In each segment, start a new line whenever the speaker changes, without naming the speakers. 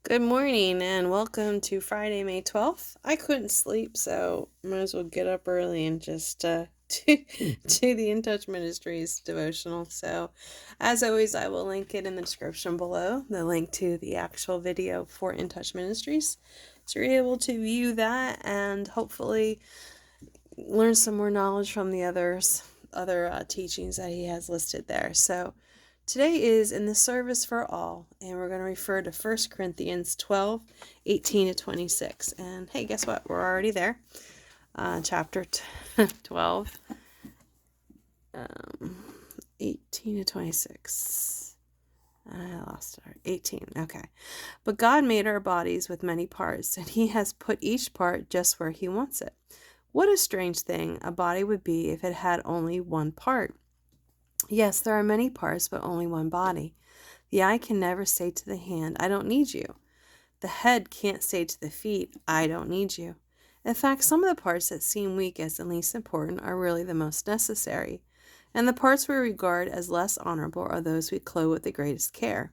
Good morning and welcome to Friday, May 12th. I couldn't sleep, so might as well get up early and just do the In Touch Ministries devotional. So, as always, I will link it in the description below, the link to the actual video for In Touch Ministries. So you're able to view that and hopefully learn some more knowledge from the other teachings that he has listed there. So, today is in the service for all, and we're going to refer to 1 Corinthians 12:18 to 26. And hey, guess what? We're already there. Chapter 12, 18 to 26. I lost it. 18. Okay. But God made our bodies with many parts, and He has put each part just where He wants it. What a strange thing a body would be if it had only one part. Yes, there are many parts, but only one body. The eye can never say to the hand, I don't need you. The head can't say to the feet, I don't need you. In fact, some of the parts that seem weak as the least important are really the most necessary, and the parts we regard as less honorable are those we clothe with the greatest care.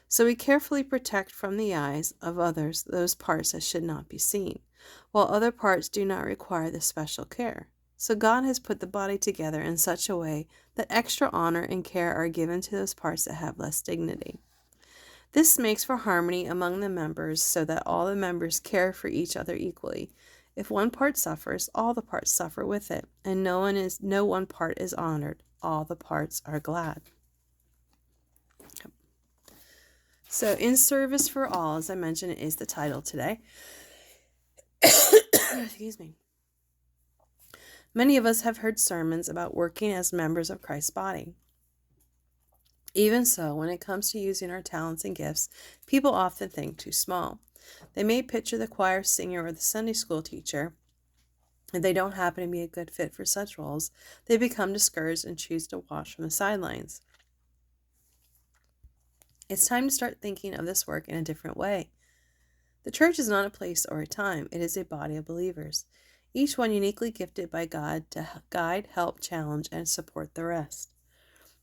So we carefully protect from the eyes of others those parts that should not be seen, while other parts do not require this special care. So God has put the body together in such a way that extra honor and care are given to those parts that have less dignity. This makes for harmony among the members so that all the members care for each other equally. If one part suffers, all the parts suffer with it, and no one part is honored. All the parts are glad. So, In Service for All, as I mentioned, is the title today. Excuse me. Many of us have heard sermons about working as members of Christ's body. Even so, when it comes to using our talents and gifts, people often think too small. They may picture the choir singer or the Sunday school teacher. If they don't happen to be a good fit for such roles, they become discouraged and choose to watch from the sidelines. It's time to start thinking of this work in a different way. The church is not a place or a time, it is a body of believers, each one uniquely gifted by God to guide, help, challenge, and support the rest.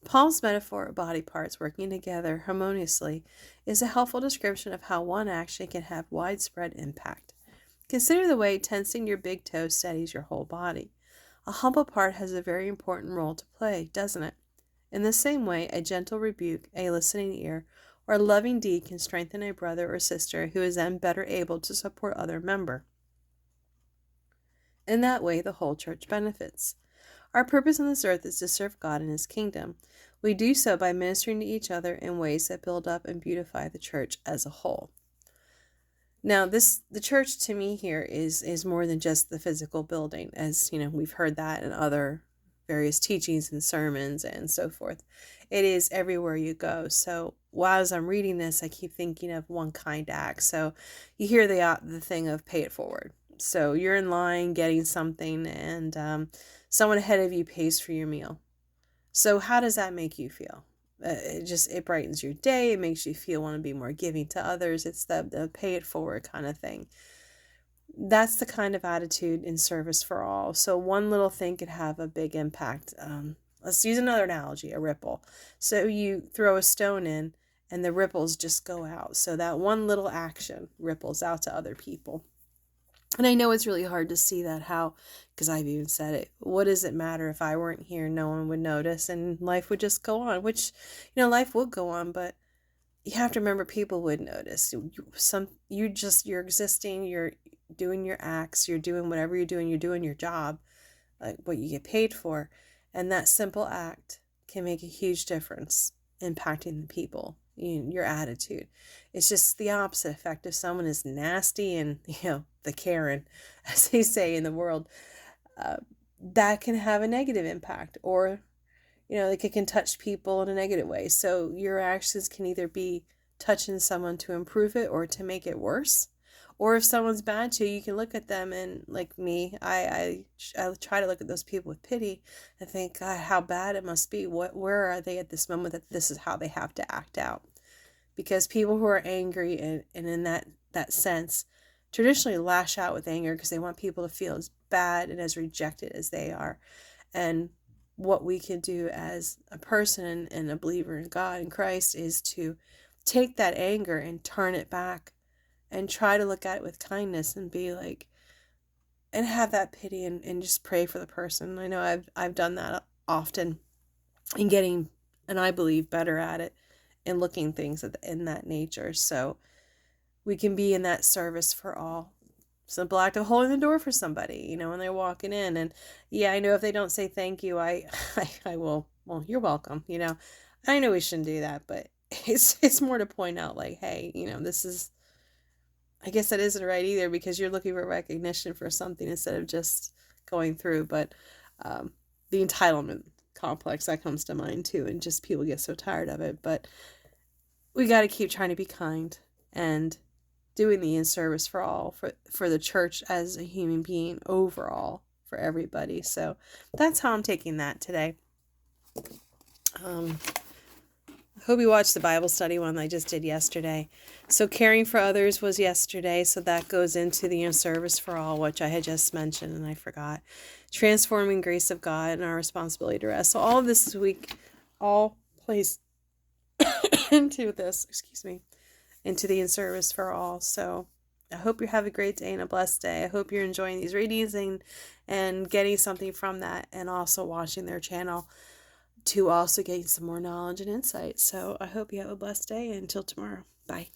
Paul's metaphor of body parts working together harmoniously is a helpful description of how one action can have widespread impact. Consider the way tensing your big toe steadies your whole body. A humble part has a very important role to play, doesn't it? In the same way, a gentle rebuke, a listening ear, or a loving deed can strengthen a brother or sister who is then better able to support other member. In that way, the whole church benefits. Our purpose on this earth is to serve God and His kingdom. We do so by ministering to each other in ways that build up and beautify the church as a whole. Now, the church to me here is more than just the physical building, as we've heard that in other various teachings and sermons and so forth. It is everywhere you go. So while as I'm reading this, I keep thinking of one kind act. So you hear the thing of pay it forward. So you're in line getting something, and someone ahead of you pays for your meal. So how does that make you feel? It brightens your day. It makes you feel want to be more giving to others. It's the pay it forward kind of thing. That's the kind of attitude in service for all. So one little thing could have a big impact. Let's use another analogy, a ripple. So you throw a stone in and the ripples just go out. So that one little action ripples out to other people. And I know it's really hard to see that because I've even said it, what does it matter if I weren't here? No one would notice and life would just go on, which, life would go on, but you have to remember people would notice. You're existing, you're doing your acts, you're doing whatever you're doing your job, like what you get paid for. And that simple act can make a huge difference impacting the people. Your attitude. It's just the opposite effect. If someone is nasty and, the Karen, as they say in the world, that can have a negative impact, or, like it can touch people in a negative way. So your actions can either be touching someone to improve it or to make it worse. Or if someone's bad to you, you can look at them and, like me, I try to look at those people with pity and think, God, how bad it must be. Where are they at this moment that this is how they have to act out? Because people who are angry and in that sense traditionally lash out with anger because they want people to feel as bad and as rejected as they are. And what we can do as a person and a believer in God and Christ is to take that anger and turn it back and try to look at it with kindness and be like, and have that pity and just pray for the person. I know I've done that often and getting, and I believe, better at it and looking things in that nature. So we can be in that service for all. Simple act of holding the door for somebody, when they're walking in. And yeah, I know if they don't say thank you, I will, well, you're welcome, I know we shouldn't do that, but it's more to point out like, hey, this is, I guess that isn't right either, because you're looking for recognition for something instead of just going through. But the entitlement complex, that comes to mind too, and just people get so tired of it. But we got to keep trying to be kind and doing the in service for all, for the church as a human being overall, for everybody. So that's how I'm taking that today. I hope you watched the Bible study one I just did yesterday. So caring for others was yesterday, so that goes into the in service for all, which I had just mentioned and I forgot. Transforming grace of God and our responsibility to rest. So all of this week all plays into this, into the in service for all. So I hope you have a great day and a blessed day. I hope you're enjoying these readings and getting something from that, and also watching their channel to also gain some more knowledge and insight. So I hope you have a blessed day. Until tomorrow. Bye.